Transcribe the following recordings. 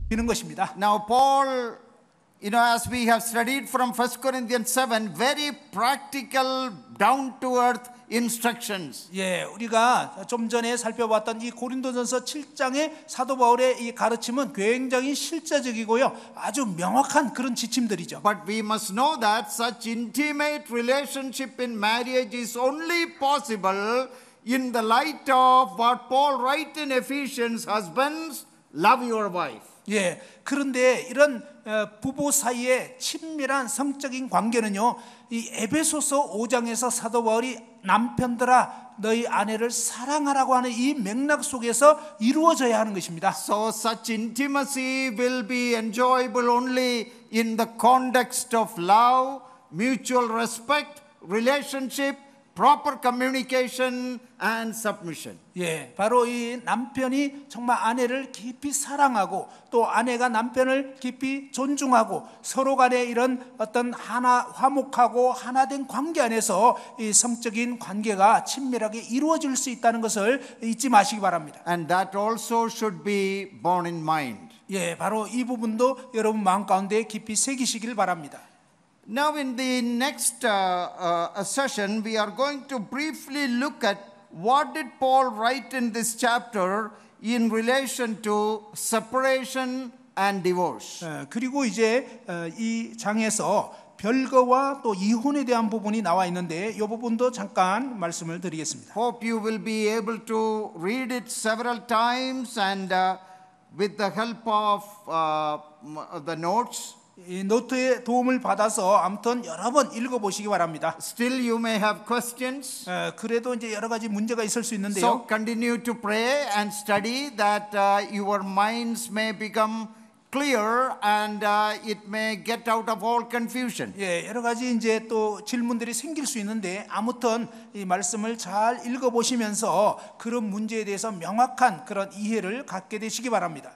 것입니다. Now Paul, as we have studied from 1 Corinthians 7, very practical, down to earth instructions. 예, 우리가 좀 전에 살펴봤던 이 고린도전서 7장의 사도 바울의 이 가르침은 굉장히 실제적이고요, 아주 명확한 그런 지침들이죠. But we must know that such intimate relationship in marriage is only possible in the light of what Paul writes in Ephesians, husbands, love your wife. 예, 그런데 이런 부부 사이의 친밀한 성적인 관계는요, 이 에베소서 5장에서 사도 바울이 남편들아 너희 아내를 사랑하라고 하는 이 맥락 속에서 이루어져야 하는 것입니다. So such intimacy will be enjoyable only in the context of love, mutual respect, relationship, proper communication and submission. 예, 바로 이 남편이 정말 아내를 깊이 사랑하고 또 아내가 남편을 깊이 존중하고 서로 간에 이런 어떤 하나 화목하고 하나된 관계 안에서 이 성적인 관계가 친밀하게 이루어질 수 있다는 것을 잊지 마시기 바랍니다. And that also should be borne in mind. 예, 바로 이 부분도 여러분 마음 가운데 깊이 새기시길 바랍니다. Now in the next session we are going to briefly look at what did Paul write in this chapter in relation to separation and divorce. 그리고 이제 이 장에서 별거와 또 이혼에 대한 부분이 나와 있는데 이 부분도 잠깐 말씀을 드리겠습니다. Hope you will be able to read it several times and with the help of the notes. 이 노트의 도움을 받아서 아무튼 여러 번 읽어보시기 바랍니다. Still you may have questions. 그래도 이제 여러 가지 문제가 있을 수 있는데요. So continue to pray and study that your minds may become clear and it may get out of all confusion. 예, 여러 가지 이제 또 질문들이 생길 수 있는데 아무튼 이 말씀을 잘 읽어보시면서 그런 문제에 대해서 명확한 그런 이해를 갖게 되시기 바랍니다.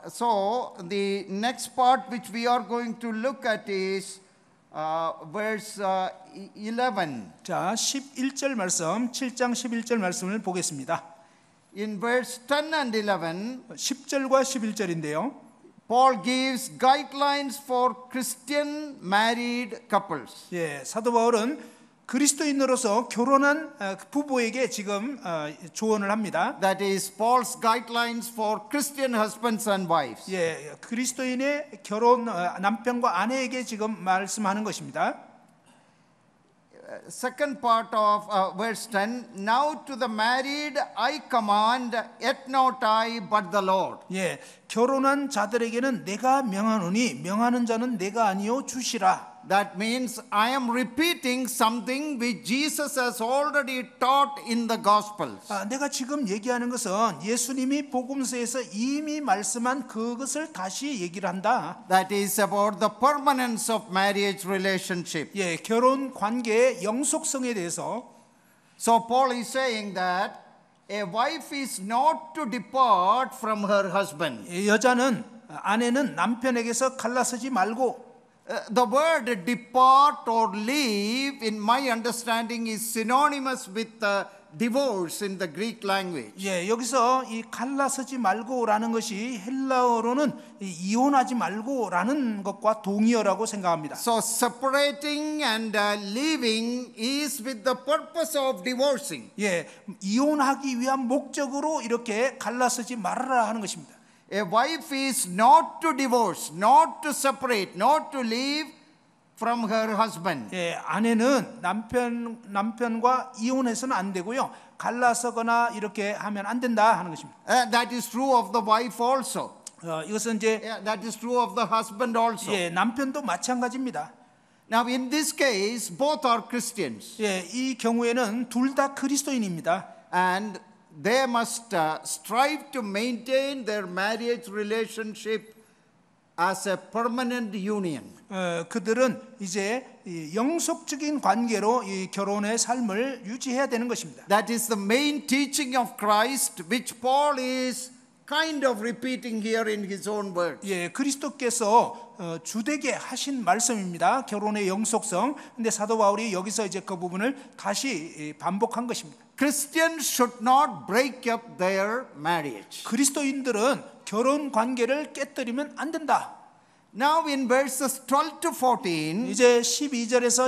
So the next part which we are going to look at is verse 11. 자, 11절 말씀, 7장 11절 말씀을 보겠습니다. In verse 10 and 11, 10절과 11절인데요. Paul gives guidelines for Christian married couples. 예, 사도 바울은 그리스도인으로서 결혼한 부부에게 지금 조언을 합니다. That is Paul's guidelines for Christian husbands and wives. 예, 그리스도인의 결혼 남편과 아내에게 지금 말씀하는 것입니다. Second part of verse 10, now to the married I command, yet not I but the Lord. 예, 결혼한 자들에게는 내가 명하노니 명하는 자는 내가 아니요 주시라. That means I am repeating something which Jesus has already taught in the Gospels. 내가 지금 얘기하는 것은 예수님이 복음서에서 이미 말씀한 그것을 다시 얘기를 한다. That is about the permanence of marriage relationship. 예, 결혼 관계의 영속성에 대해서. So Paul is saying that a wife is not to depart from her husband. 아내는 남편에게서 갈라서지 말고. The word depart or leave, in my understanding, is synonymous with divorce in the Greek language. 예, 여기서 이 갈라서지 말고라는 것이 헬라어로는 이혼하지 말고라는 것과 동의어라고 생각합니다. So separating and leaving is with the purpose of divorcing. 예, 이혼하기 위한 목적으로 이렇게 갈라서지 말아라 하는 것입니다. A wife is not to divorce, not to separate, not to leave from her husband. 예, 아내는 남편과 이혼해서는 안 되고요. 갈라서거나 이렇게 하면 안 된다 하는 것입니다. That is true of the wife also. 이것은 이제 that is true of the husband also. 예, 남편도 마찬가지입니다. Now in this case both are Christians. 예, 이 경우에는 둘 다 그리스도인입니다. And they must strive to maintain their marriage relationship as a permanent union. 그들은 이제 영속적인 관계로 이 결혼의 삶을 유지해야 되는 것입니다. That is the main teaching of Christ, which Paul is kind of repeating here in his own words. 예, 그리스도께서 주되게 하신 말씀입니다. 결혼의 영속성. 근데 사도 바울이 여기서 이제 그 부분을 다시 반복한 것입니다. Christians should not break up their marriage. 그리스도인들은 결혼 관계를 깨뜨리면 안 된다. Now in verses 12 to 14, 이제 12절에서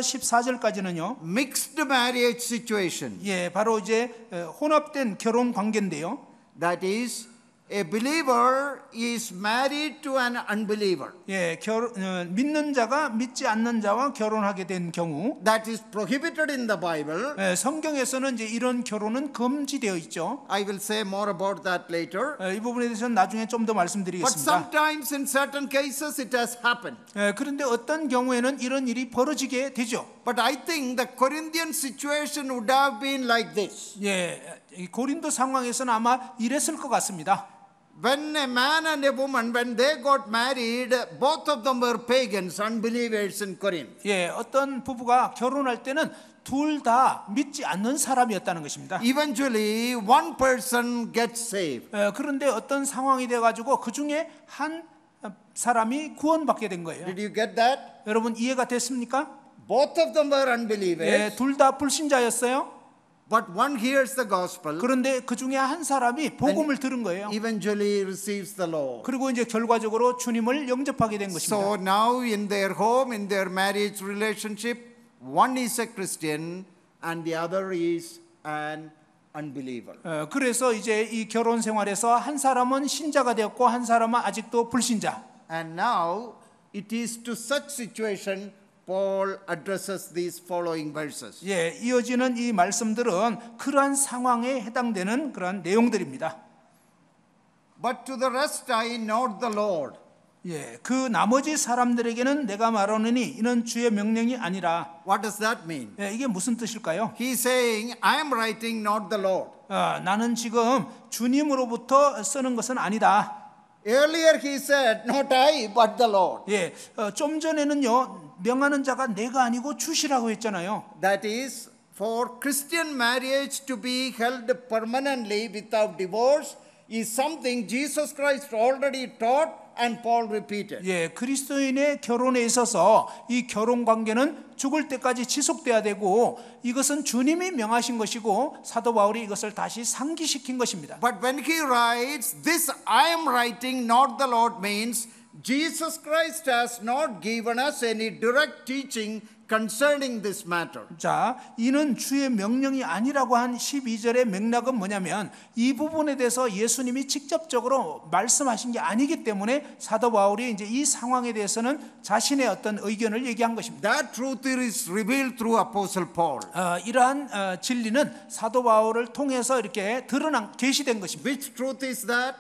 14절까지는요. mixed marriage situation. 예, 바로 이제 혼합된 결혼 관계인데요. That is, a believer is married to an unbeliever. 예, 믿는 자가 믿지 않는 자와 결혼하게 된 경우, That is prohibited in the Bible. 예, 성경에서는 이제 이런 결혼은 금지되어 있죠. I will say more about that later. 이 부분에 대해서는 나중에 좀 더 But 말씀드리겠습니다. sometimes in certain cases it has happened. 예, 그런데 어떤 경우에는 이런 일이 벌어지게 되죠. But I think the Corinthian situation would have been like this. 예, 이 고린도 상황에서는 아마 이랬을 것 같습니다. When a man and a woman, when they got married, both of them were pagans, unbelievers in Corinth. 예, 어떤 부부가 결혼할 때는 둘 다 믿지 않는 사람이었다는 것입니다. Eventually, one person gets saved. 그런데 어떤 상황이 돼가지고 그 중에 한 사람이 구원받게 된 거예요. Did you get that? 여러분 이해가 됐습니까? Both of them were 예, unbelievers, 둘 다 불신자였어요. but one hears the gospel, 그런데 그 중에 한 사람이 복음을 들은 거예요. eventually receives the Lord. 그리고 이제 결과적으로 주님을 영접하게 된 것입니다. So now in their home, in their marriage relationship, one is a Christian and the other is an unbeliever. 그래서 이제 이 결혼 생활에서 한 사람은 신자가 되었고 한 사람은 아직도 불신자. And now it is to such situation Paul addresses these following verses. 예, 이어지는 이 말씀들은 그러한 상황에 해당되는 그러한 내용들입니다. But to the rest I note the Lord. 예, 그 나머지 사람들에게는 내가 말하노니 이는 주의 명령이 아니라. What does that mean? 예, 이게 무슨 뜻일까요? He's saying, I am writing not the Lord. 나는 지금 주님으로부터 쓰는 것은 아니다. Earlier he said, not I, but the Lord. 예, 좀 전에는요 명하는 자가 내가 아니고 주시라고 했잖아요. That is, for Christian marriage to be held permanently without divorce is something Jesus Christ already taught and Paul repeated. 예, 그리스도인의 결혼에 있어서 이 결혼 관계는 죽을 때까지 지속돼야 되고 이것은 주님이 명하신 것이고 사도 바울이 이것을 다시 상기시킨 것입니다. But when he writes, this I am writing, not the Lord, means Jesus Christ has not given us any direct teaching concerning this matter. 자, 이는 주의 명령이 아니라고 한 12절의 맥락은 뭐냐면 이 부분에 대해서 예수님이 직접적으로 말씀하신 게 아니기 때문에 사도 바울이 이제 이 상황에 대해서는 자신의 어떤 의견을 얘기한 것입니다. That truth is revealed through Apostle Paul. 이러한 진리는 사도 바울을 통해서 이렇게 드러난 계시된 것입니다. Which truth is that?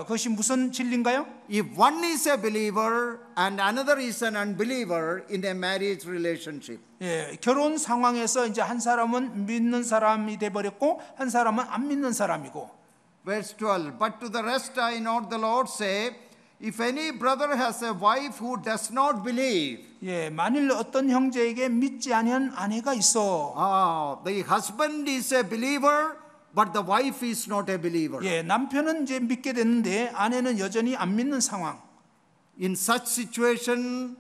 그것이 무슨 진리인가요? If one is a believer and another is an unbeliever in a marriage relationship, 예, 결혼 상황에서 이제 한 사람은 믿는 사람이 돼 버렸고 한 사람은 안 믿는 사람이고. verse 12, but to the rest I note the Lord say, if any brother has a wife who does not believe, 예, 만일 어떤 형제에게 믿지 아니한 아내가 있어. the husband is a believer, but the wife is not a believer. 예, 남편은 이제 믿게 됐는데 아내는 여전히 안 믿는 상황. In such situation,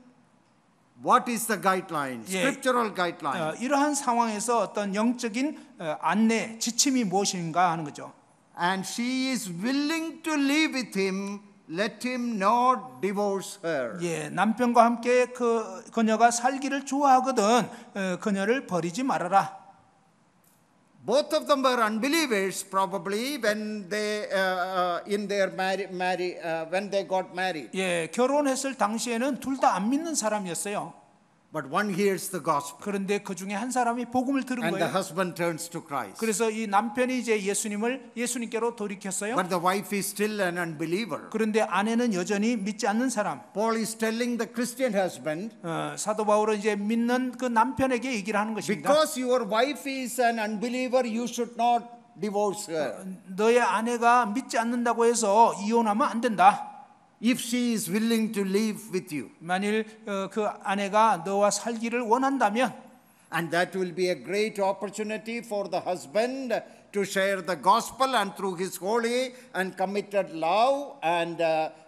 what is the guideline, 예, scriptural guideline? 이러한 상황에서 어떤 영적인 안내, 지침이 무엇인가 하는 거죠. And she is willing to live with him, let him not divorce her. 예, 남편과 함께 그녀가 살기를 좋아하거든 그녀를 버리지 말아라. Both of them were unbelievers probably when they in their when they got married. 예, 결혼했을 당시에는 둘 다 안 믿는 사람이었어요. But one hears the gospel 그런데 그 중에 한 사람이 복음을 들은 and the 거예요. husband turns to Christ. 그래서 이 남편이 이제 예수님께로 돌이켰어요. But the wife is still an unbeliever. 그런데 아내는 여전히 믿지 않는 사람. Paul is telling the Christian husband, 사도 바울은 이제 믿는 그 남편에게 얘기를 하는 것입니다. because your wife is an unbeliever, you should not divorce her. 너의 아내가 믿지 않는다고 해서 이혼하면 안 된다. If she is willing to live with you. 만일 그 아내가 너와 살기를 원한다면, And that will be a great opportunity for the husband to share the gospel, and through his holy and committed love and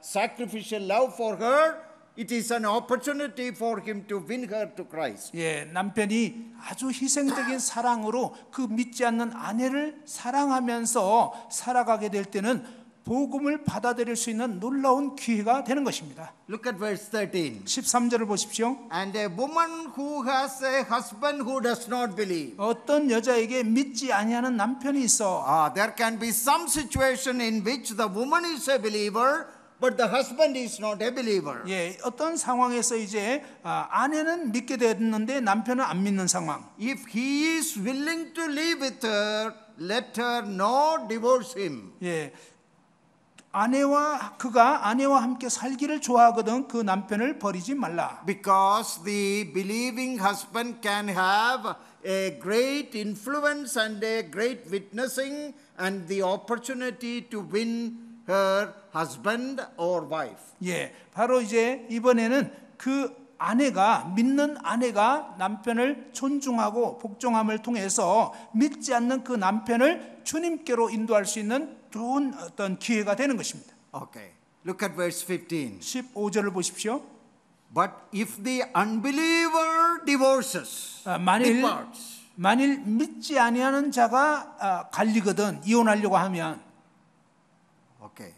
sacrificial love for her, it is an opportunity for him to win her to Christ. 예, 남편이 아주 희생적인 사랑으로 그 믿지 않는 아내를 사랑하면서 살아가게 될 때는 복음을 받아들일 수 있는 놀라운 기회가 되는 것입니다. Look at verse 13. 13절을 보십시오. And a woman who has a husband who does not believe. 어떤 여자에게 믿지 아니하는 남편이 있어. There can be some situation in which the woman is a believer, but the husband is not a believer. 예, 어떤 상황에서 이제 아내는 믿게 됐는데 남편은 안 믿는 상황. If he is willing to live with her, let her not divorce him. 예, 그가 아내와 함께 살기를 좋아하거든 그 남편을 버리지 말라. Because the believing husband can have a great influence and a great witnessing and the opportunity to win her husband or wife. 예, 바로 이제 이번에는 그 믿는 아내가 남편을 존중하고 복종함을 통해서 믿지 않는 그 남편을 주님께로 인도할 수 있는 좋은 어떤 기회가 되는 것입니다. Okay. Look at verse 15. 15절을 보십시오. But if the unbeliever divorces, 만일 믿지 아니하는 자가 갈리거든 이혼하려고 하면 okay.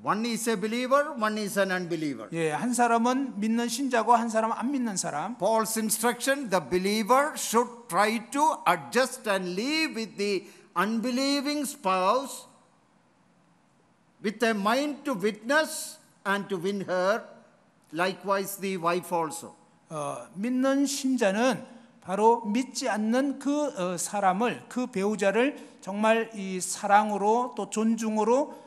One is a believer, one is an unbeliever. 예, 한 사람은 믿는 신자고 한 사람은 안 믿는 사람. Paul's instruction, the believer should try to adjust and live with the unbelieving spouse with a mind to witness and to win her, likewise the wife also. 믿는 신자는 바로 믿지 않는 그 사람을, 그 배우자를 정말 이 사랑으로 또 존중으로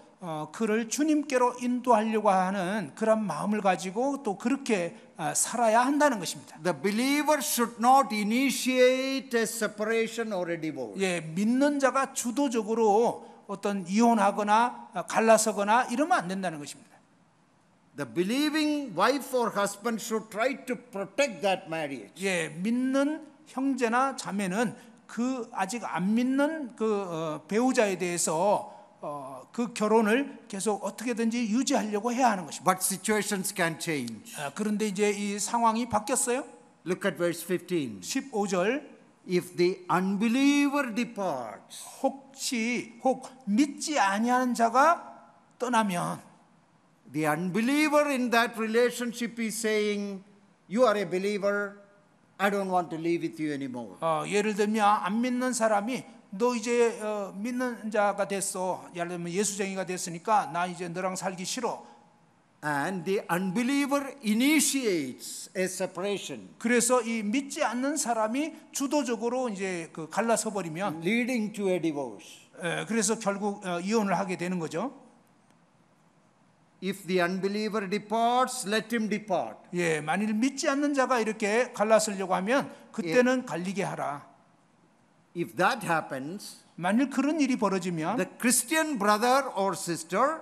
그를 주님께로 인도하려고 하는 그런 마음을 가지고 또 그렇게 살아야 한다는 것입니다. The believer should not initiate a separation or a divorce. 예, 믿는 자가 주도적으로 어떤 이혼하거나 갈라서거나 이러면 안 된다는 것입니다. The believing wife or husband should try to protect that marriage. 예, 믿는 형제나 자매는 그 아직 안 믿는 그 배우자에 대해서 그 결혼을 계속 어떻게든지 유지하려고 해야 하는 것입니다. But situations can change. 그런데 이제 이 상황이 바뀌었어요. Look at verse 15. 15절. If the unbeliever departs, 혹 믿지 아니하는 자가 떠나면, the unbeliever in that relationship is saying, you are a believer, I don't want to live with you anymore. 예를 들면 안 믿는 사람이 너 이제 믿는 자가 됐어. 예를 들면 예수쟁이가 됐으니까 나 이제 너랑 살기 싫어. And the unbeliever initiates a separation, 그래서 이 믿지 않는 사람이 주도적으로 이제 그 갈라서 버리면, leading to a divorce. 그래서 결국 이혼을 하게 되는 거죠. If the unbeliever departs, let him depart. 예, 만일 믿지 않는 자가 이렇게 갈라서려고 하면 그때는 갈리게 하라. If that happens, 만일 그런 일이 벌어지면 the Christian brother or sister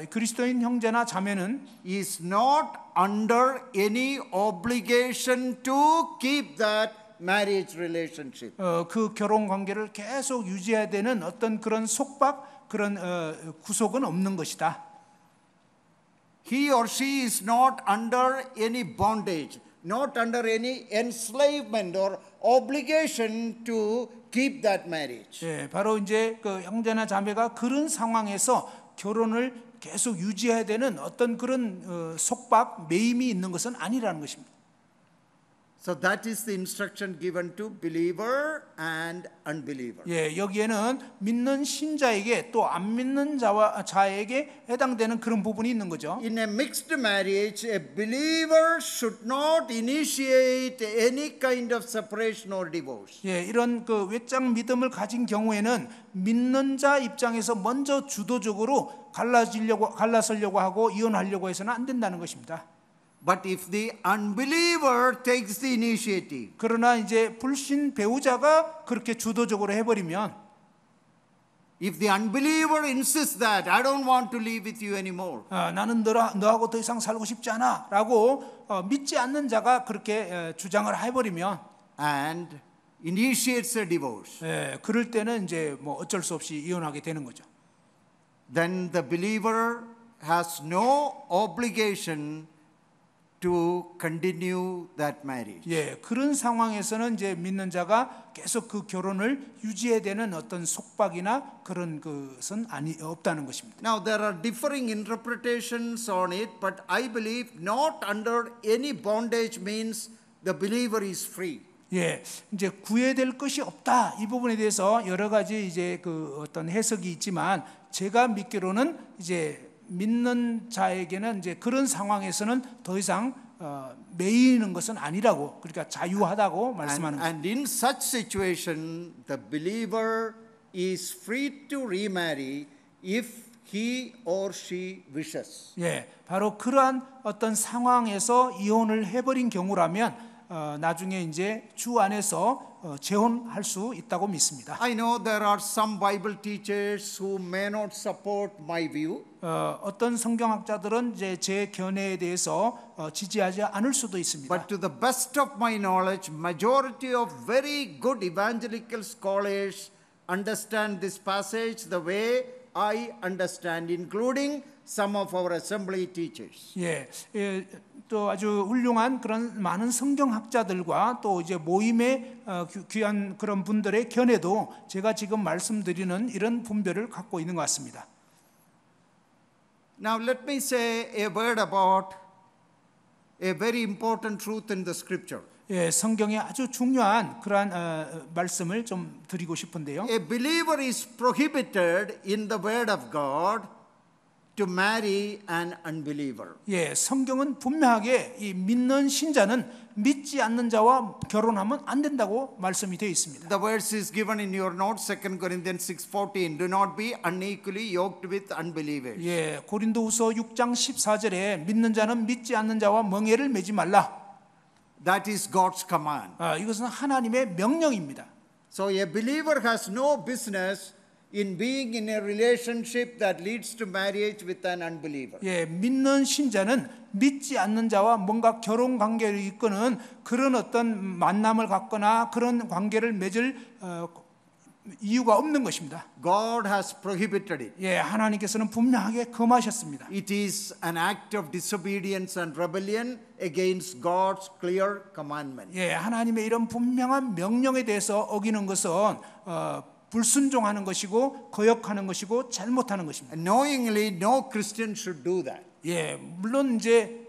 그리스도인 형제나 자매는 is not under any obligation to keep that marriage relationship. 그 결혼 관계를 계속 유지해야 되는 어떤 그런 속박, 그런 구속은 없는 것이다. He or she is not under any bondage, not under any enslavement or obligation to keep that marriage. 예, 바로 이제 그 형제나 자매가 그런 상황에서 결혼을 계속 유지해야 되는 어떤 그런 속박, 매임이 있는 것은 아니라는 것입니다. So that is the instruction given to believer and unbeliever. 예, 여기에는 믿는 신자에게 또 안 믿는 자에게 해당되는 그런 부분이 있는 거죠. In a mixed marriage, a believer should not initiate any kind of separation or divorce. 예, 이런 그 외적 믿음을 가진 경우에는 믿는 자 입장에서 먼저 주도적으로 갈라서려고 하고 이혼하려고 해서는 안 된다는 것입니다. But if the unbeliever takes the initiative, 그러나 이제 불신 배우자가 그렇게 주도적으로 해버리면, if the unbeliever insists that I don't want to live with you anymore, 나는 너하고 더 이상 살고 싶지 않아라고 믿지 않는 자가 그렇게 주장을 해버리면, and initiates a divorce, 예, 그럴 때는 이제 뭐 어쩔 수 없이 이혼하게 되는 거죠. then the believer has no obligation to continue that marriage. 예, 그런 상황에서는 이제 믿는 자가 계속 그 결혼을 유지해야 되는 어떤 속박이나 그런 것은 없다는 것입니다. Now there are differing interpretations on it, but I believe not under any bondage means the believer is free. 예, 이제 구애될 것이 없다 이 부분에 대해서 여러 가지 이제 그 어떤 해석이 있지만 제가 믿기로는 이제 믿는 자에게는 이제 그런 상황에서는 더 이상 매이는 것은 아니라고, 그러니까 자유하다고 말씀하는 거죠. And in such situation, the believer is free to remarry if he or she wishes. 예, 바로 그러한 어떤 상황에서 이혼을 해버린 경우라면 나중에 이제 주 안에서 재혼할 수 있다고 믿습니다. I know there are some Bible teachers who may not support my view. 어떤 성경학자들은 이제 제 견해에 대해서 지지하지 않을 수도 있습니다. But to the best of my knowledge, majority of very good evangelical scholars understand this passage the way I understand, including some of our assembly teachers. 예, 또 아주 훌륭한 그런 많은 성경학자들과 또 이제 모임의 귀한 그런 분들의 견해도 제가 지금 말씀드리는 이런 분별을 갖고 있는 것 같습니다. Now let me say a word about a very important truth in the scripture. 예, 성경에 아주 중요한 그러한 말씀을 좀 드리고 싶은데요. A believer is prohibited in the word of God to marry an unbeliever. 예, 성경은 분명하게 이 믿는 신자는 믿지 않는 자와 결혼하면 안 된다고 말씀이 되어 있습니다. The verse is given in your notes, 2 Corinthians 6:14. Do not be unequally yoked with unbelievers. 예, 고린도후서 6장 14절에 믿는 자는 믿지 않는 자와 멍에를 매지 말라. That is God's command. 이것은 하나님의 명령입니다. So a believer has no business in being in a relationship that leads to marriage with an unbeliever. 예, 믿는 신자는 믿지 않는 자와 뭔가 결혼 관계를 이끄는 그런 어떤 만남을 갖거나 그런 관계를 맺을 이유가 없는 것입니다. God has prohibited it. 예, 하나님께서는 분명하게 금하셨습니다. It is an act of disobedience and rebellion against God's clear commandment. 예, 하나님의 이런 분명한 명령에 대해서 어기는 것은 불순종하는 것이고 거역하는 것이고 잘못하는 것입니다. And knowingly, no Christian should do that. 예, 물론 이제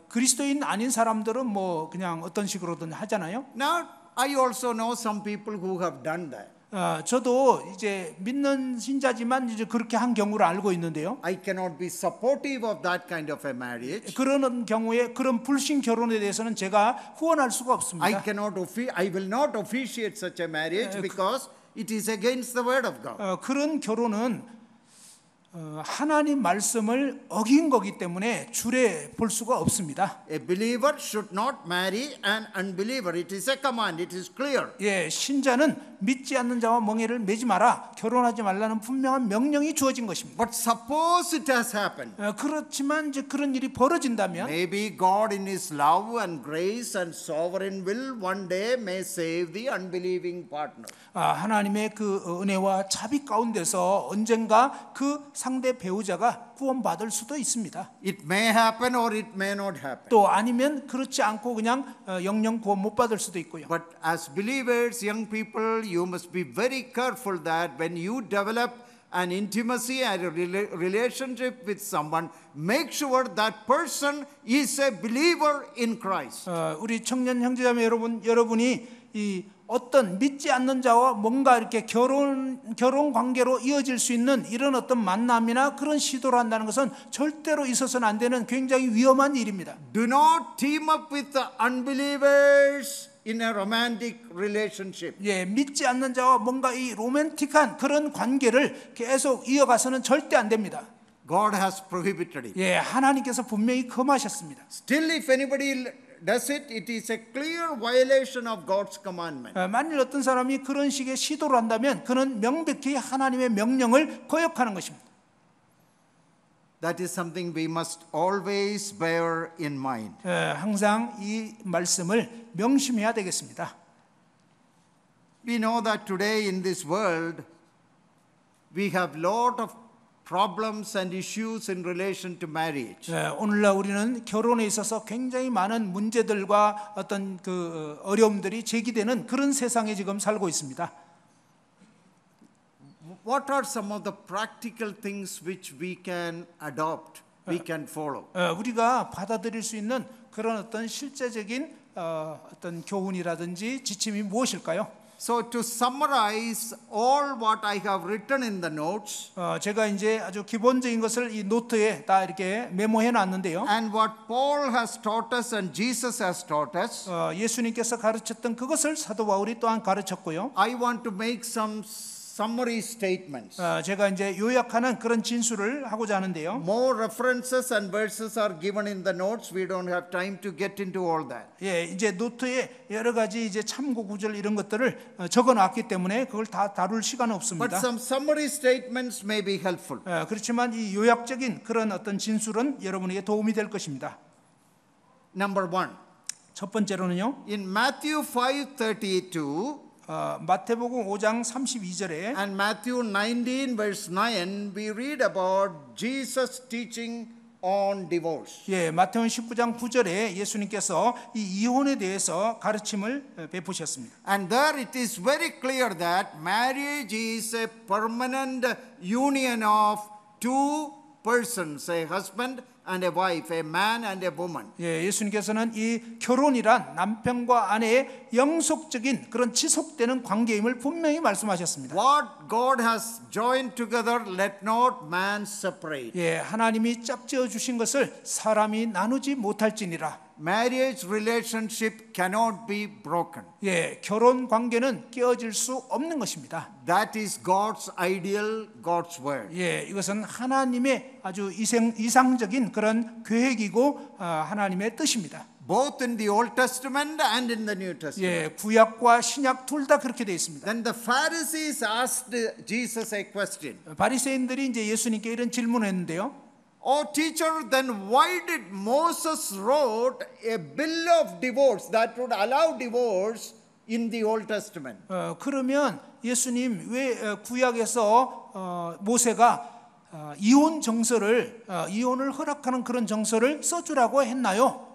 그리스도인 아닌 사람들은 뭐 그냥 어떤 식으로든 하잖아요. Now, I also know some people who have done that. 저도 이제 믿는 신자지만 이제 그렇게 한 경우를 알고 있는데요. I cannot be supportive of that kind of a marriage. 그런 경우에 그런 불신 결혼에 대해서는 제가 후원할 수가 없습니다. I will not officiate such a marriage because it is against the word of God. 그런 결혼은 하나님 말씀을 어긴 거기 때문에 줄에 볼 수가 없습니다. A believer should not marry an unbeliever. It is a command. It is clear. 예, 신자는 믿지 않는 자와 멍에를 매지 마라, 결혼하지 말라는 분명한 명령이 주어진 것입니다. But suppose it has happened. 그렇지만 이제 그런 일이 벌어진다면 Maybe God in His love and grace and sovereign will one day may save the unbelieving partner. 하나님의 그 은혜와 자비 가운데서 언젠가 그 상대 배우자가 구원받을 수도 있습니다. It may happen or it may not happen. 또 아니면 그렇지 않고 그냥 영영 구원 못 받을 수도 있고요. But as believers, young people, you must be very careful that when you develop an intimacy and a relationship with someone, make sure that person is a believer in Christ. 우리 청년 형제자매 여러분이 이 어떤 믿지 않는 자와 뭔가 이렇게 결혼 관계로 이어질 수 있는 이런 어떤 만남이나 그런 시도를 한다는 것은 절대로 있어서는 안 되는 굉장히 위험한 일입니다. Do not team up with the unbelievers in a romantic relationship. 예, 믿지 않는 자와 뭔가 이 로맨틱한 그런 관계를 계속 이어가서는 절대 안 됩니다. God has prohibited it. 예, 하나님께서 분명히 금하셨습니다. Still, if anybody does it, it is a clear violation of God's commandment. 만일 어떤 사람이 그런 식의 시도를 한다면 그는 명백히 하나님의 명령을 거역하는 것입니다. That is something we must always bear in mind. 항상 이 말씀을 명심해야 되겠습니다. We know that today in this world we have lot of problems and issues in relation to marriage. 오늘날 우리는 결혼에 있어서 굉장히 많은 문제들과 어떤 그 어려움들이 제기되는 그런 세상에 지금 살고 있습니다. What are some of the practical things which we can adopt, we can follow? 우리가 받아들일 수 있는 그런 어떤 실제적인 어떤 교훈이라든지 지침이 무엇일까요? So to summarize all what I have written in the notes, 제가 이제 아주 기본적인 것을 이 노트에 다 이렇게 메모해 놨는데요. and what Paul has taught us and Jesus has taught us, 예수님께서 가르쳤던 그것을 사도 바울이 또한 가르쳤고요. I want to make some summary statements. 제가 이제 요약하는 그런 진술을 하고자 하는데요. More references and verses are given in the notes. We don't have time to get into all that. 예, 이제 노트에 여러 가지 이제 참고 구절 이런 것들을 적어 놨기 때문에 그걸 다 다룰 시간은 But 없습니다. some summary statements may be helpful. 그렇지만 이 요약적인 그런 어떤 진술은 여러분에게 도움이 될 것입니다. Number one, 첫 번째로는요. in Matthew 5:32 마태복음 5장 32절에 and Matthew 19 verse 9, we read about Jesus teaching on divorce. 예, 마태복음 19장 9절에 예수님께서 이 이혼에 대해서 가르침을 베푸셨습니다. And there it is very clear that marriage is a permanent union of two persons, a husband and a wife, a man and a woman. 예, 예수님께서는 이 결혼이란 남편과 아내의 영속적인 그런 지속되는 관계임을 분명히 말씀하셨습니다. What God has joined together, let not man separate. 예, 하나님이 짝지어 주신 것을 사람이 나누지 못할지니라. Marriage relationship cannot be broken. 예, 결혼 관계는 깨어질 수 없는 것입니다. That is God's ideal, God's word. 예, 이것은 하나님의 아주 이상적인 그런 계획이고 하나님의 뜻입니다. Both in the Old Testament and in the New Testament. 예, 구약과 신약 둘 다 그렇게 되어 있습니다. Then the Pharisees asked Jesus a question. 바리새인들이 이제 예수님께 이런 질문을 했는데요. Oh teacher, then why did Moses wrote a bill of divorce that would allow divorce in the Old Testament? 그러면 예수님 왜 구약에서 모세가 이혼 정서를 이혼을 허락하는 그런 정서를 써주라고 했나요?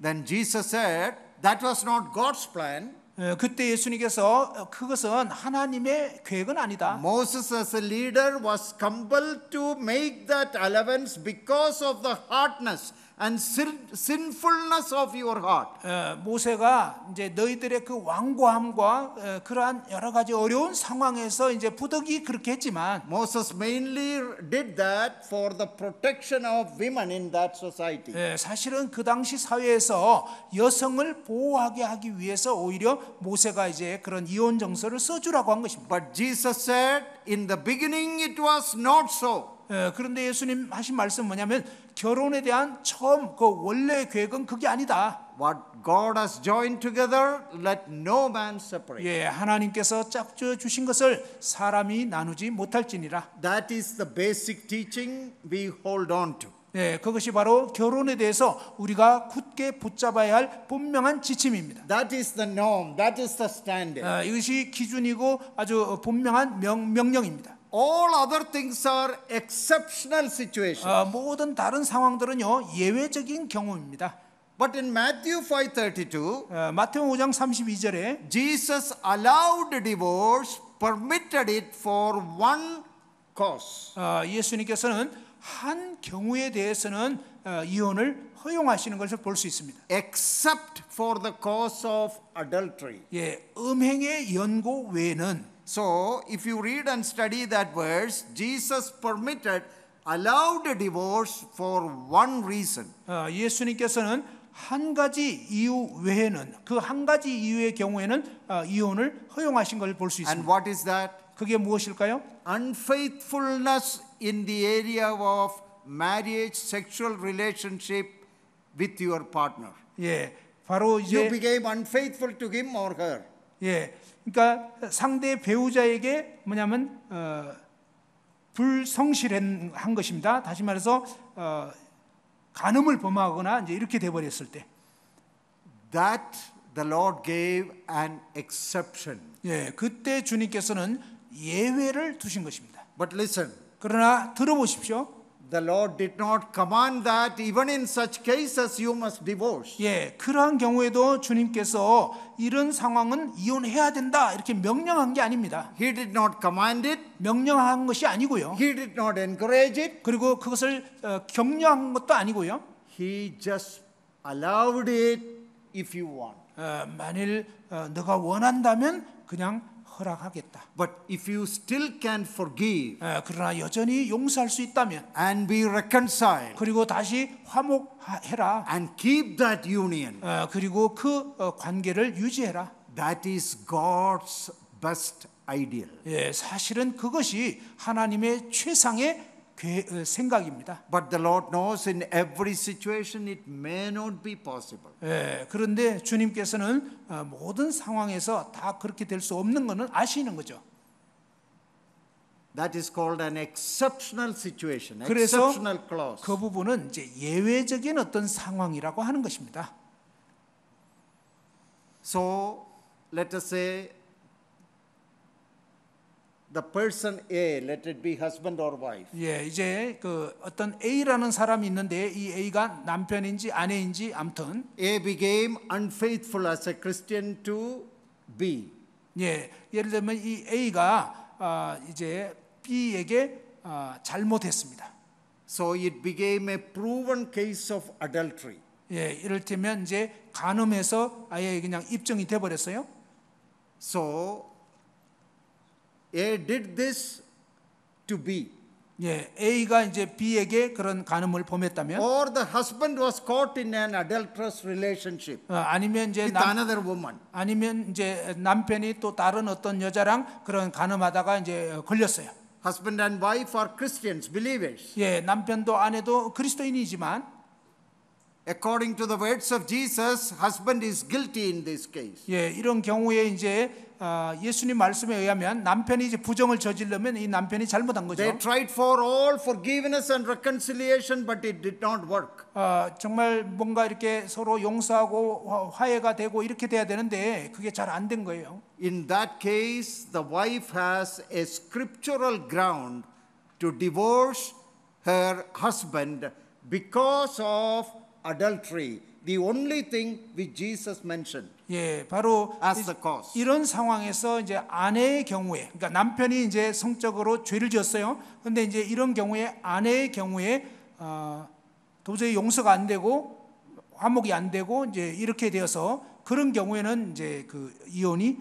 Then Jesus said, that was not God's plan. 그때 예수님께서 그것은 하나님의 계획은 아니다. Moses as a leader was compelled to make that allowance because of the hardness and sinfulness of your heart. 모세가 이제 너희들의 그 완고함과 그러한 여러 가지 어려운 상황에서 이제 부득이 그렇게 했지만 Moses mainly did that for the protection of women in that society. 사실은 그 당시 사회에서 여성을 보호하게 하기 위해서 오히려 모세가 이제 그런 이혼 정서를 써주라고 한 것입니다. But Jesus said, in the beginning it was not so. 그런데 예수님 하신 말씀 뭐냐면 결혼에 대한 처음 그 원래 계획은 그게 아니다. What God has joined together, let no man separate. 예, 하나님께서 짝지어 주신 것을 사람이 나누지 못할지니라. That is the basic teaching we hold on to. 예, 그것이 바로 결혼에 대해서 우리가 굳게 붙잡아야 할 분명한 지침입니다. That is the norm. That is the standard. 이것이 기준이고 아주 분명한 명령입니다. All other things are exceptional situations. 모든 다른 상황들은요 예외적인 경우입니다. But in Matthew 5:32, 마태복음 5장 32절에 Jesus allowed divorce, permitted it for one cause. 예수님께서는 한 경우에 대해서는 이혼을 허용하시는 것을 볼 수 있습니다. Except for the cause of adultery. 예, 음행의 연고 외에는 So, if you read and study that verse, Jesus allowed divorce for one reason. 예수님께서는 한 가지 이유 외에는 그 한 가지 이유의 경우에는 이혼을 허용하신 걸 볼 수 And 있습니다. what is that? 그게 무엇일까요? Unfaithfulness in the area of marriage, sexual relationship with your partner. 예, 바로 You 이제 became unfaithful to him or her. 예, 그러니까 상대 배우자에게 뭐냐면 불성실한 것입니다. 다시 말해서 간음을 범하거나 이제 이렇게 돼 버렸을 때, That the Lord gave an exception. 예, 그때 주님께서는 예외를 두신 것입니다. But listen, 그러나 들어보십시오. The Lord did not command that even in such cases you must divorce. 예, 그러한 경우에도 주님께서 이런 상황은 이혼해야 된다 이렇게 명령한 게 아닙니다. He did not command it. 명령한 것이 아니고요. He did not encourage it. 그리고 그것을 격려한 것도 아니고요. He just allowed it if you want. 만일 너가 원한다면 그냥 허락하겠다. But if you still can forgive 그러나 여전히 용서할 수 있다면 and be reconciled 그리고 다시 화목해라. and keep that union, 그리고 그 관계를 유지해라. that is God's best ideal. 예, 사실은 그것이 하나님의 최상의 생각입니다. But the Lord knows in every situation it may not be possible. 예, 그런데 주님께서는 모든 상황에서 다 그렇게 될 수 없는 것은 아시는 거죠. That is called an exceptional situation, 그래서 exceptional clause. 그 부분은 이제 예외적인 어떤 상황이라고 하는 것입니다. So let us say the person A, let it be husband or wife. 예, 이제 그 어떤 A라는 사람이 있는데 이 A가 남편인지 아내인지 아무튼 A became unfaithful as a Christian to B. 예, 예를 들면 이 A가 이제 B에게 잘못했습니다. So it became a proven case of adultery. 예, 이를테면 이제 간음해서 아예 그냥 입증이 돼 버렸어요. So A did this to B. 예, A가 이제 B에게 그런 간음을 범했다면, Or the husband was caught in an adulterous relationship 아니면 이제 with another woman. 아니면 이제 남편이 또 다른 어떤 여자랑 그런 간음하다가 이제 걸렸어요. Husband and wife are Christians, believers. 예, 남편도 아내도 그리스도인이지만, According to the words of Jesus, husband is guilty in this case. 예, 이런 경우에 이제 예수님 말씀에 의하면 남편이 이제 부정을 저지르면 이 남편이 잘못한 거죠. They tried for all forgiveness and reconciliation, but it did not work. 정말 뭔가 이렇게 서로 용서하고 화해가 되고 이렇게 돼야 되는데 그게 잘 안 된 거예요. In that case, the wife has a scriptural ground to divorce her husband because of adultery, the only thing which Jesus mentioned. 예, 바로 as the cause. 이런 상황에서 이제 아내의 경우에, 그러니까 남편이 이제 성적으로 죄를 지었어요. 그런데 이제 이런 경우에 아내의 경우에 도저히 용서가 안 되고 화목이 안 되고 이제 이렇게 되어서 그런 경우에는 이제 그 이혼이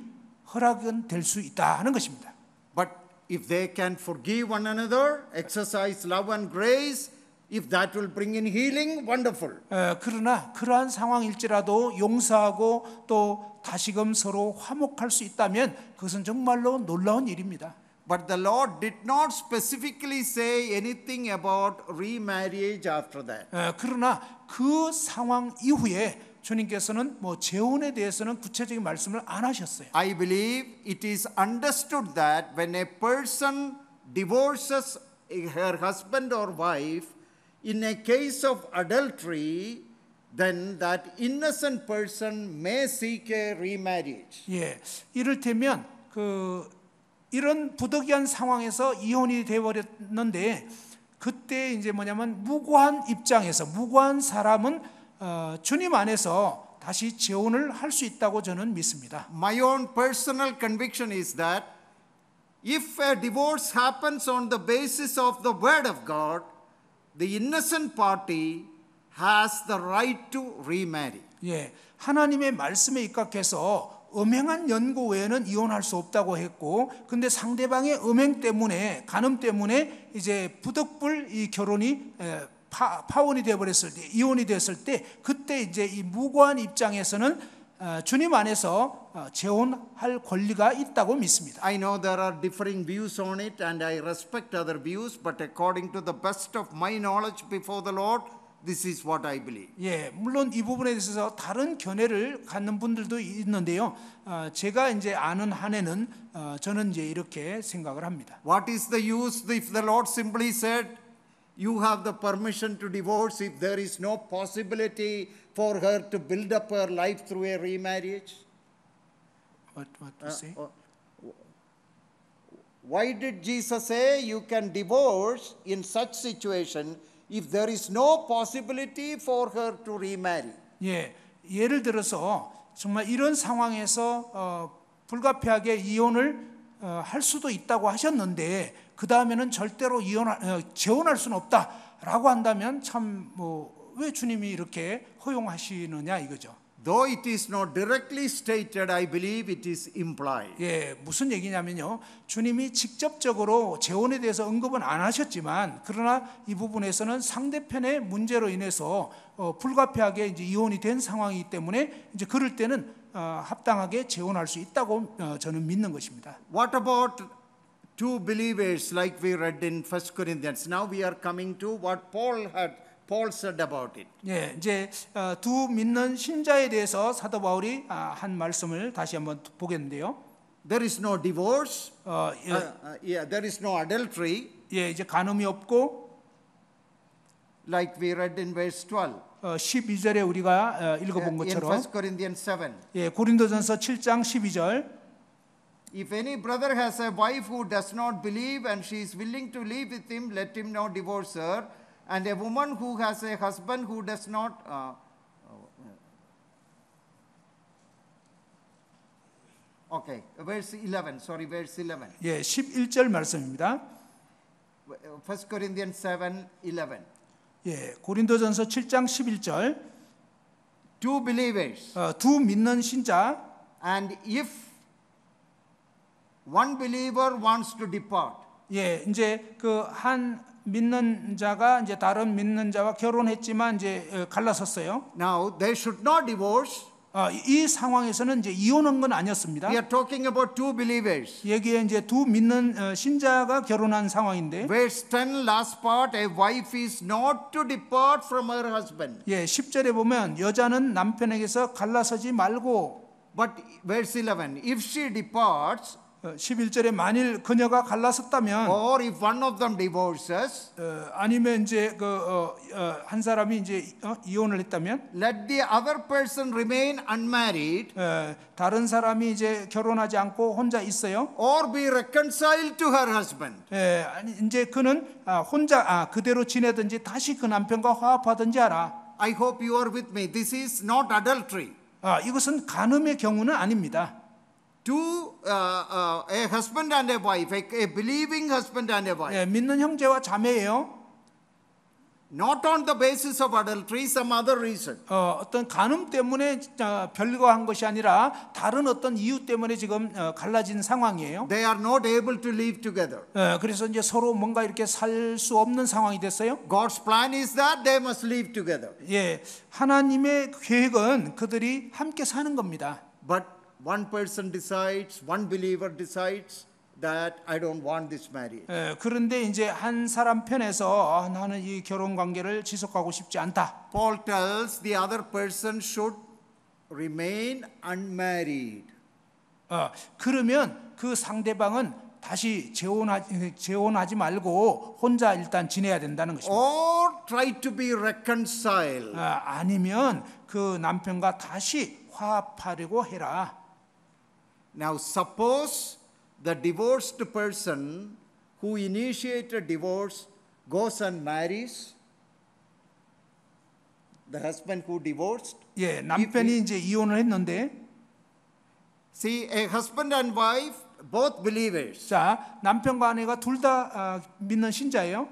허락은 될 수 있다 하는 것입니다. But if they can forgive one another, exercise love and grace, if that will bring in healing, wonderful. 그러나 그러한 상황일지라도 용서하고 또 다시금 서로 화목할 수 있다면 그것은 정말로 놀라운 일입니다. But the Lord did not specifically say anything about remarriage after that. 그러나 그 상황 이후에 주님께서는 뭐 재혼에 대해서는 구체적인 말씀을 안 하셨어요. I believe it is understood that when a person divorces her husband or wife in a case of adultery, then that innocent person may seek a remarriage. 예, 이를테면 이런 부득이한 상황에서 이혼이 되어버렸는데 그때 이제 뭐냐면 무고한 입장에서 무고한 사람은 주님 안에서 다시 재혼을 할 수 있다고 저는 믿습니다. My own personal conviction is that if a divorce happens on the basis of the word of God, the innocent party has the right to remarry. 예, 하나님의 말씀에 입각해서 음행한 연고 외에는 이혼할 수 없다고 했고, 근데 상대방의 음행 때문에 간음 때문에 이제 부득불 이 결혼이 파혼이 되어버렸을 때, 이혼이 됐을 때, 그때 이제 이 무고한 입장에서는 주님 안에서 재혼할 권리가 있다고 믿습니다. I know there are differing views on it and I respect other views, but according to the best of my knowledge before the Lord, this is what I believe. 예, 물론 이 부분에 대해서 다른 견해를 갖는 분들도 있는데요. 제가 이제 아는 한에는 저는 이제 이렇게 생각을 합니다. What is the use if the Lord simply said, you have the permission to divorce if there is no possibility for her to build up her life through a remarriage? What to say? Why did Jesus say you can divorce in such situation if there is no possibility for her to remarry? 예, 예를 들어서 정말 이런 상황에서 불가피하게 이혼을 할 수도 있다고 하셨는데 그 다음에는 절대로 재혼할 수는 없다라고 한다면 참 왜 주님이 이렇게 허용하시느냐 이거죠. Though it is not directly stated, I believe it is implied. 예, 무슨 얘기냐면요. 주님이 직접적으로 재혼에 대해서 언급은 안 하셨지만 그러나 이 부분에서는 상대편의 문제로 인해서 불가피하게 이제 이혼이 된 상황이기 때문에 이제 그럴 때는 합당하게 재혼할 수 있다고 저는 믿는 것입니다. What about two believers like we read in 1 Corinthians? Now we are coming to what Paul said about it. 예, 이제 두 믿는 신자에 대해서 사도 바울이 한 말씀을 다시 한번 보겠는데요. There is no divorce. 예, There is no adultery, 예, 이제 간음이 없고 like we read in verse 12. 12절에 우리가 읽어본 In 것처럼 1 Corinthians 7. 예, 고린도전서 7장 12절 If any brother has a wife who does not believe and she is willing to live with him, let him not divorce her. And a woman who has a husband who does not okay, verse 11, verse 11. 예, 11절 말씀입니다. 1 Corinthians 7:11. 예, 고린도전서 7장 11절 Two believers, 두 믿는 신자 and if one believer wants to depart, 예, 이제 그 한 믿는 자가 이제 다른 믿는 자와 결혼했지만 이제 갈라섰어요. now they should not divorce. 이 상황에서는 이제 이혼한 건 아니었습니다. We are talking about two believers. 여기에 이제 두 믿는 신자가 결혼한 상황인데 Verse 10, last part, a wife is not to depart from her husband. 예, 10절에 보면 여자는 남편에게서 갈라서지 말고 But verse 11, if she departs, 11절에 만일 그녀가 갈라섰다면 or if one of them divorces, 아니면 이제 한 사람이 이제 이혼을 했다면 let the other person remain unmarried 다른 사람이 이제 결혼하지 않고 혼자 있어요. or be reconciled to her husband. 아니 이제 그는 혼자 그대로 지내든지 다시 그 남편과 화합하든지 하라. I hope you are with me. This is not adultery. 이것은 간음의 경우는 아닙니다. A husband and a wife, a believing husband and a wife. 예, 믿는 형제와 자매예요. Not on the basis of adultery, some other reason. 어떤 간음 때문에 별거한 것이 아니라 다른 어떤 이유 때문에 지금 갈라진 상황이에요. They are not able to live together. 그래서 이제 서로 뭔가 이렇게 살 수 없는 상황이 됐어요. God's plan is that they must live together. 예, 하나님의 계획은 그들이 함께 사는 겁니다. But one person decides, one believer decides that I don't want this marriage. 그런데 이제 한 사람 편에서 나는 이 결혼 관계를 지속하고 싶지 않다. Paul tells the other person should remain unmarried. 그러면 그 상대방은 다시 재혼하지 말고 혼자 일단 지내야 된다는 것입니다. Or try to be reconciled. 아니면 그 남편과 다시 화합하려고 해라. Now suppose the divorced person who initiated divorce goes and marries the husband who divorced. 예, 남편이 이제 이혼을 했는데, See, a husband and wife, both believers. 자, 남편과 아내가 둘 다 믿는 신자예요.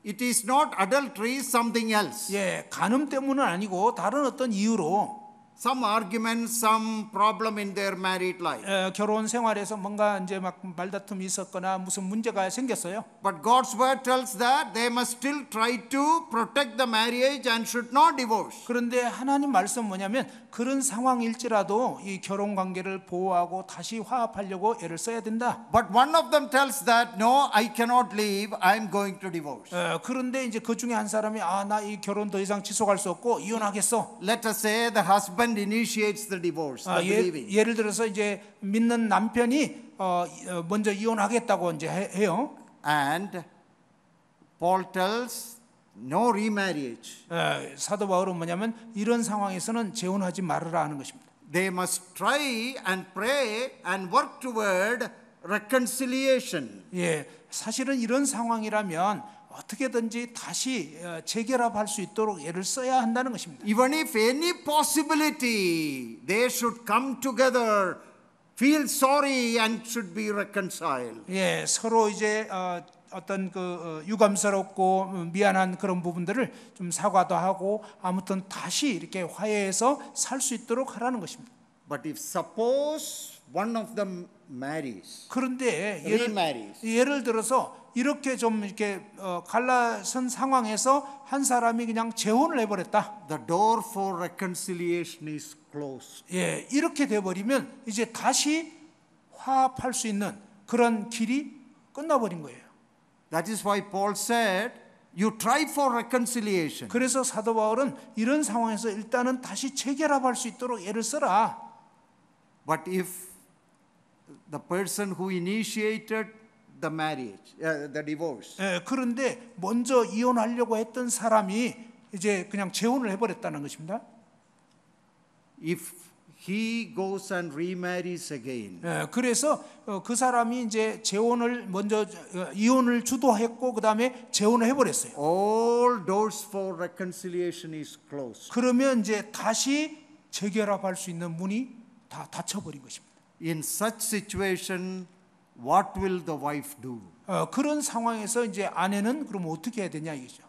It is not adultery, something else. 예, 간음 때문은 아니고 다른 어떤 이유로 Some argument, some problem in their married life. 결혼 생활에서 뭔가 이제 막 말다툼이 있었거나 무슨 문제가 생겼어요. But God's word tells that they must still try to protect the marriage and should not divorce. 그런데 하나님 말씀 뭐냐면 그런 상황일지라도 이 결혼 관계를 보호하고 다시 화합하려고 애를 써야 된다. But one of them tells that no, I cannot leave. I am going to divorce. 그런데 이제 그 중에 한 사람이 나 이 결혼 더 이상 지속할 수 없고 이혼하겠어. Let us say the husband initiates the divorce. The believing. 예를 들어서 이제 믿는 남편이 먼저 이혼하겠다고 이제 해요. And Paul tells no remarriage. 사도 바울은 뭐냐면 이런 상황에서는 재혼하지 말으라 하는 것입니다. They must try and pray and work toward reconciliation. 예, 사실은 이런 상황이라면 어떻게든지 다시 재결합할 수 있도록 애를 써야 한다는 것입니다. Even if any possibility, they should come together, feel sorry, and should be reconciled. 예, 서로 이제 어떤 그 유감스럽고 미안한 그런 부분들을 좀 사과도 하고 아무튼 다시 이렇게 화해해서 살 수 있도록 하라는 것입니다. But if suppose one of them marries, 그런데 remarries, 예를 들어서 이렇게 좀 이렇게 갈라선 상황에서 한 사람이 그냥 재혼을 해버렸다. the door for reconciliation is closed. 예, 이렇게 돼버리면 이제 다시 화합할 수 있는 그런 길이 끝나버린 거예요. That is why Paul said, you try for reconciliation. 그래서 사도 바울은 이런 상황에서 일단은 다시 재결합할 수 있도록 애를 써라. But if the person who initiated the marriage, the divorce, 예, 그런데 먼저 이혼하려고 했던 사람이 이제 그냥 재혼을 해버렸다는 것입니다. if he goes and remarries again, 예, 그래서 그 사람이 이제 재혼을 먼저 이혼을 주도했고 그 다음에 재혼을 해버렸어요. all doors for reconciliation is closed. 그러면 이제 다시 재결합할 수 있는 문이 다 닫혀버린 것입니다. In such situation, what will the wife do? 그런 상황에서 이제 아내는 그럼 어떻게 해야 되냐 이거죠.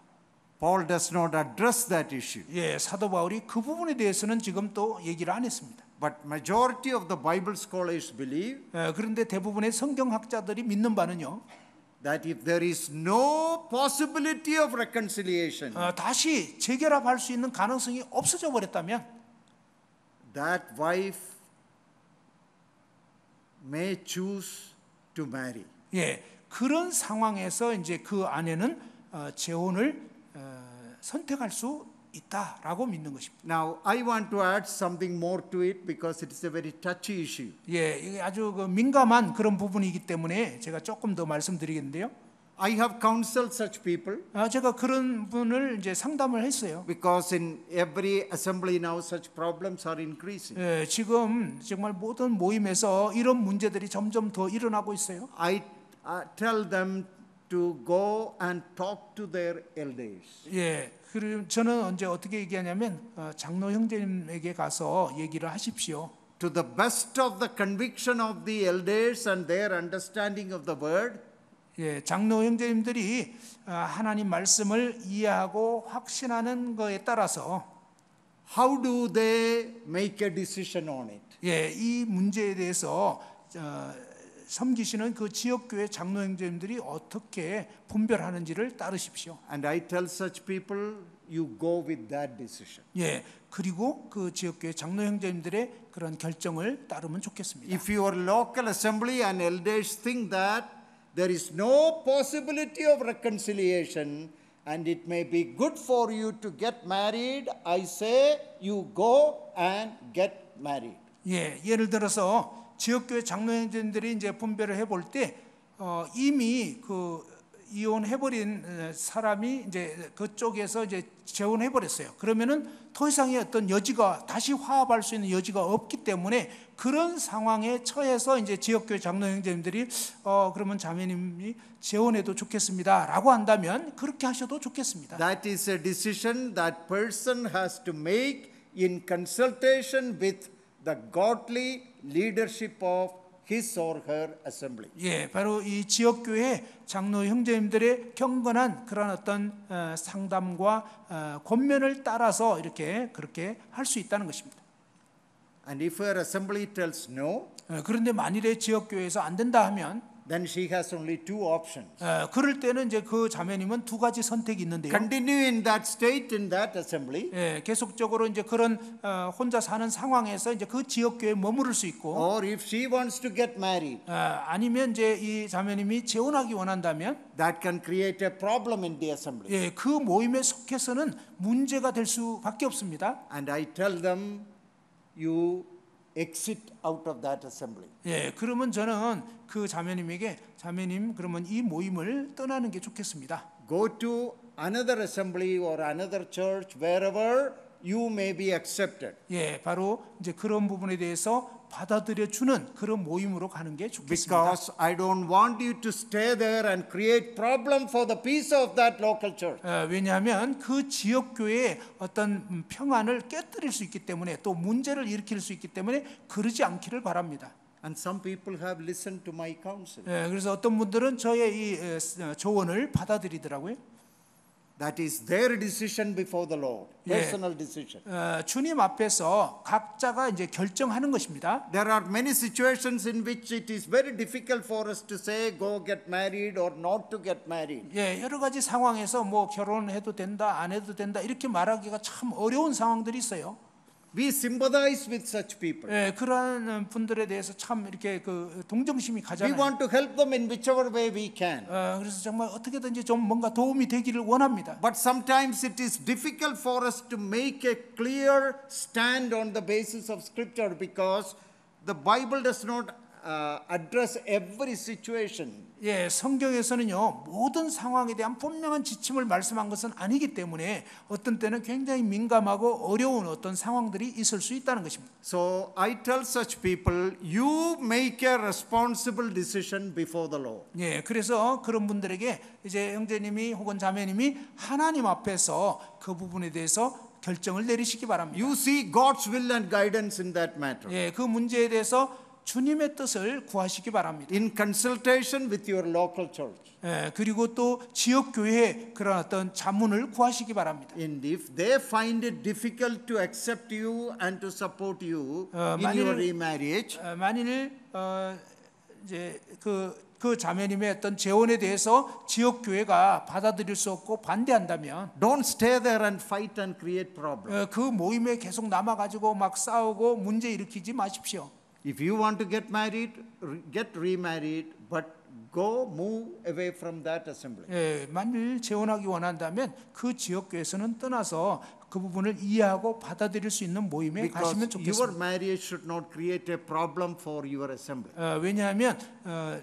Paul does not address that issue. 예, 사도 바울이 그 부분에 대해서는 지금 또 얘기를 안 했습니다. But majority of the Bible scholars believe 그런데 대부분의 성경학자들이 믿는 바는요. that if there is no possibility of reconciliation, 다시 재결합할 수 있는 가능성이 없어져 버렸다면 that wife may choose to marry. 예, 그런 상황에서 이제 그 아내는 재혼을 선택할 수 있다라고 믿는 것입니다. Now, I want to add something more to it because it is a very touchy issue. 예, 이게 아주 그 민감한 그런 부분이기 때문에 제가 조금 더 말씀드리겠는데요. I have counseled such people 제가 그런 분을 이제 상담을 했어요. because in every assembly now such problems are increasing. 예, 지금 정말 모든 모임에서 이런 문제들이 점점 더 일어나고 있어요. I tell them to go and talk to their elders. 예, 그리고 저는 언제 어떻게 얘기하냐면 장로 형제님에게 가서 얘기를 하십시오. To the best of the conviction of the elders and their understanding of the word, 예, 장로 형제님들이 하나님 말씀을 이해하고 확신하는 것에 따라서 how do they make a decision on it? 예, 이 문제에 대해서 섬기시는 그 지역교회 장로 형제님들이 어떻게 분별하는지를 따르십시오. And I tell such people, you go with that decision. 예, 그리고 그 지역교회 장로 형제님들의 그런 결정을 따르면 좋겠습니다. If your local assembly and elders think that there is no possibility of reconciliation and it may be good for you to get married, I say you go and get married. 예, 예를 들어서 지역교회 장로 형제님들이 이제 분별을 해볼 때 이미 그 이혼해버린 사람이 이제 그쪽에서 이제 재혼해버렸어요. 그러면은 더 이상의 어떤 여지가 다시 화합할 수 있는 여지가 없기 때문에 그런 상황에 처해서 이제 지역교회 장로 형제님들이 그러면 자매님이 재혼해도 좋겠습니다라고 한다면 그렇게 하셔도 좋겠습니다. That is a decision that person has to make in consultation with the godly leadership of his or her assembly. 예, 바로 이 지역교회 장로 형제님들의 경건한 그런 어떤 상담과 권면을 따라서 이렇게 그렇게 할 수 있다는 것입니다. And if her assembly tells no, 그런데 만일에 지역교회에서 안 된다 하면 then she has only two options. 그럴 때는 이제 그 자매님은 두 가지 선택이 있는데요. Continue in that state in that assembly, 예, 계속적으로 이제 그런 혼자 사는 상황에서 이제 그 지역교회에 머무를 수 있고, or if she wants to get married, 아니면 이제 이 자매님이 재혼하기 원한다면, that can create a problem in the assembly. 예, 그 모임에 속해서는 문제가 될 수밖에 없습니다. And I tell them, you exit out of that assembly. 예, 그러면 저는 그 자매님에게 자매님 그러면 이 모임을 떠나는 게 좋겠습니다. Go to another assembly or another church, wherever you may be accepted. 예, 바로 이제 그런 부분에 대해서 받아들여 주는 그런 모임으로 가는 게 좋겠습니다. Because I don't want you to stay there and create problem for the peace of that local church. 왜냐하면 그 지역 교회의 어떤 평안을 깨뜨릴 수 있기 때문에 또 문제를 일으킬 수 있기 때문에 그러지 않기를 바랍니다. And some people have listened to my counsel. 그래서 어떤 분들은 저의 이 조언을 받아들이더라고요. That is their decision before the Lord. Personal decision. 주님 앞에서 각자가 이제 결정하는 것입니다. There are many situations in which it is very difficult for us to say go get married or not to get married. 예, 여러 가지 상황에서 뭐 결혼해도 된다, 안 해도 된다 이렇게 말하기가 참 어려운 상황들이 있어요. We sympathize with such people. 예, 그런 분들에 대해서 참 이렇게 그 동정심이 We 가잖아요. want to help them in whichever way we can. 그래서 정말 어떻게든지 좀 뭔가 도움이 되기를 원합니다. But sometimes it is difficult for us to make a clear stand on the basis of Scripture because the Bible does not address every situation. 예, 성경에서는요 모든 상황에 대한 분명한 지침을 말씀한 것은 아니기 때문에 어떤 때는 굉장히 민감하고 어려운 어떤 상황들이 있을 수 있다는 것입니다. So I tell such people, you make a responsible decision before the Lord. 예, 그래서 그런 분들에게 이제 형제님이 혹은 자매님이 하나님 앞에서 그 부분에 대해서 결정을 내리시기 바랍니다. You see God's will and guidance in that matter. 예, 그 문제에 대해서 주님의 뜻을 구하시기 바랍니다. In consultation with your local church. 예, 그리고 또 지역 교회에 그런 어떤 자문을 구하시기 바랍니다. And if they find it difficult to accept you and to support you in your remarriage, 만일 이제 그 자매님의 어떤 재혼에 대해서 지역 교회가 받아들일 수 없고 반대한다면 don't stay there and fight and create problems. 그 모임에 계속 남아 가지고 막 싸우고 문제 일으키지 마십시오. If you want to get married, get remarried, but go move away from that assembly. 예, 만일 재혼하기 원한다면 그 지역 교회에서는 떠나서 그 부분을 이해하고 받아들일 수 있는 모임에 가시면 Because your 좋겠습니다. marriage should not create a problem for your assembly. 왜냐하면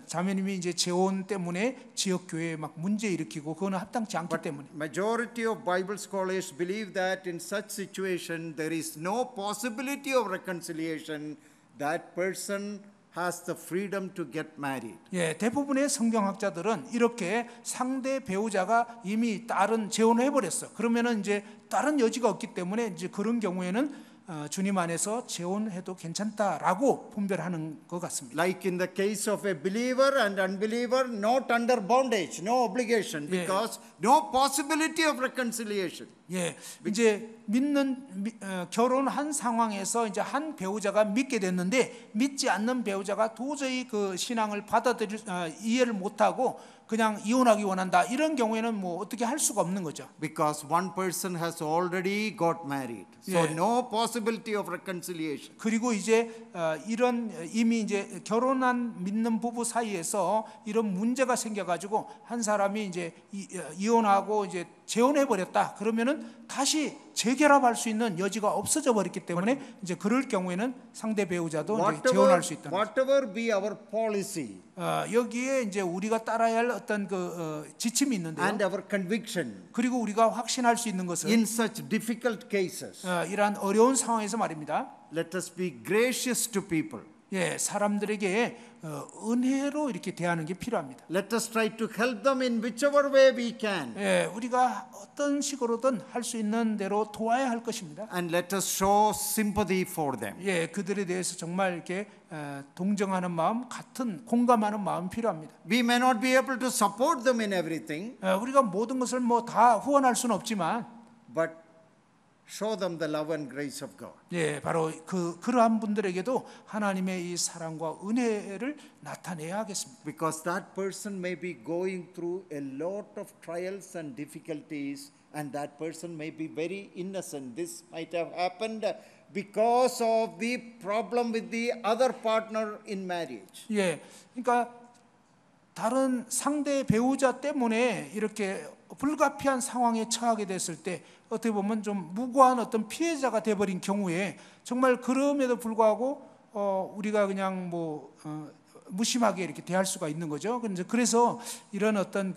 자매님이 이제 재혼 때문에 지역 교회에 막 문제 일으키고 그거는 합당치 않기 때문에. Majority of Bible scholars believe that in such situation there is no possibility of reconciliation. That person has the freedom to get married. 예, 대부분의 성경학자들은 이렇게 상대 배우자가 이미 다른 재혼을 해버렸어. 그러면은 이제 다른 여지가 없기 때문에 이제 그런 경우에는 주님 안에서 재혼해도 괜찮다라고 분별하는 것 같습니다. Like in the case of a believer and unbeliever, not under bondage, no obligation, because no possibility of reconciliation. 예, 이제 결혼한 상황에서 이제 한 배우자가 믿게 됐는데 믿지 않는 배우자가 도저히 그 신앙을 이해를 못하고 그냥 이혼하기 원한다. 이런 경우에는 뭐 어떻게 할 수가 없는 거죠. Because one person has already got married, so no possibility of reconciliation. 그리고 이제 이런 이미 이제 결혼한 믿는 부부 사이에서 이런 문제가 생겨가지고 한 사람이 이제 이혼하고 이제 재혼해 버렸다. 그러면은 다시 재결합할 수 있는 여지가 없어져 버렸기 때문에 이제 그럴 경우에는 상대 배우자도 이제 재혼할 수 있다. Whatever be our policy 여기에 이제 우리가 따라야 할 어떤 그 지침이 있는데요. and our conviction 그리고 우리가 확신할 수 있는 것은 in such difficult cases, 이러한 어려운 상황에서 말입니다. let us be gracious to people. 예, 사람들에게 은혜로 이렇게 대하는 게 필요합니다. Let us try to help them in whichever way we can. 예, 우리가 어떤 식으로든 할 수 있는 대로 도와야 할 것입니다. And let us show sympathy for them. 예, 그들에 대해서 정말 이렇게 동정하는 마음, 같은 공감하는 마음 필요합니다. We may not be able to support them in everything, 우리가 모든 것을 뭐 다 후원할 수는 없지만, but show them the love and grace of God. 예, 바로 그러한 분들에게도 하나님의 이 사랑과 은혜를 나타내야 하겠습니다. Because that person may be going through a lot of trials and difficulties, and that person may be very innocent. This might have happened because of the problem with the other partner in marriage. 예, 그러니까 다른 상대 배우자 때문에 이렇게 불가피한 상황에 처하게 됐을 때 어떻게 보면 좀 무고한 어떤 피해자가 돼버린 경우에 정말 그럼에도 불구하고 우리가 그냥 뭐 무심하게 이렇게 대할 수가 있는 거죠. 그래서 이런 어떤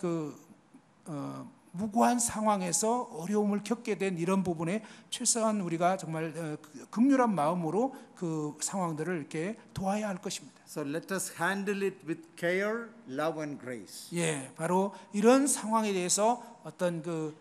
무고한 상황에서 어려움을 겪게 된 이런 부분에 최소한 우리가 정말 긍휼한 마음으로 그 상황들을 이렇게 도와야 할 것입니다. So let us handle it with care, love and grace. 예, 바로 이런 상황에 대해서 어떤 그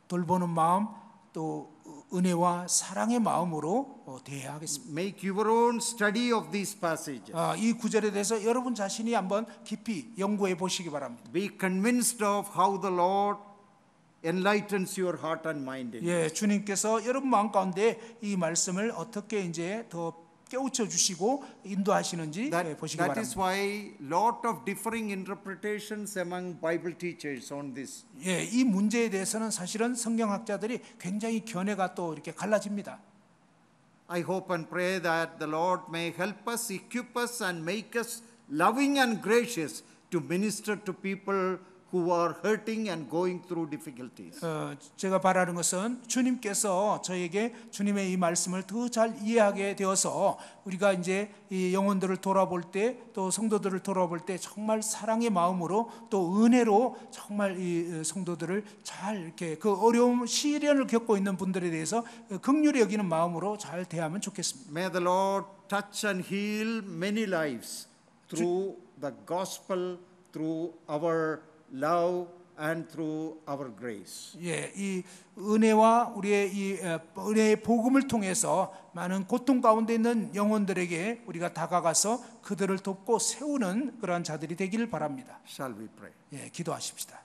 돌보는 마음 또 은혜와 사랑의 마음으로 대해야 하겠습니다. Make your own study of these passages. 이 구절에 대해서 여러분 자신이 한번 깊이 연구해 보시기 바랍니다. Be convinced of how the Lord enlightens your heart and mind. 예, 주님께서 여러분 마음 가운데 이 말씀을 어떻게 이제 더 깨우쳐 주시고 인도하시는지 보시기 That is 바랍니다. why lot of differing interpretations among Bible teachers on this. 예, 이 문제에 대해서는 사실은 성경학자들이 굉장히 견해가 또 이렇게 갈라집니다. I hope and pray that the Lord may help us, equip us and make us loving and gracious to minister to people who are hurting and going through difficulties. 제가 바라는 것은 주님께서 저에게 주님의 이 말씀을 더 잘 이해하게 되어서 우리가 이제 이 영혼들을 돌아볼 때 또 성도들을 돌아볼 때 정말 사랑의 마음으로 또 은혜로 정말 이 성도들을 잘 이렇게 그 어려움 시련을 겪고 있는 분들에 대해서 긍휼히 여기는 마음으로 잘 대하면 좋겠습니다. May the Lord touch and heal many lives through the gospel, through our love and through our grace. 예, 이 은혜와 우리의 이 은혜의 복음을 통해서 많은 고통 가운데 있는 영혼들에게 우리가 다가가서 그들을 돕고 세우는 그러한 자들이 되기를 바랍니다. Shall we pray? 예, 기도하십시다.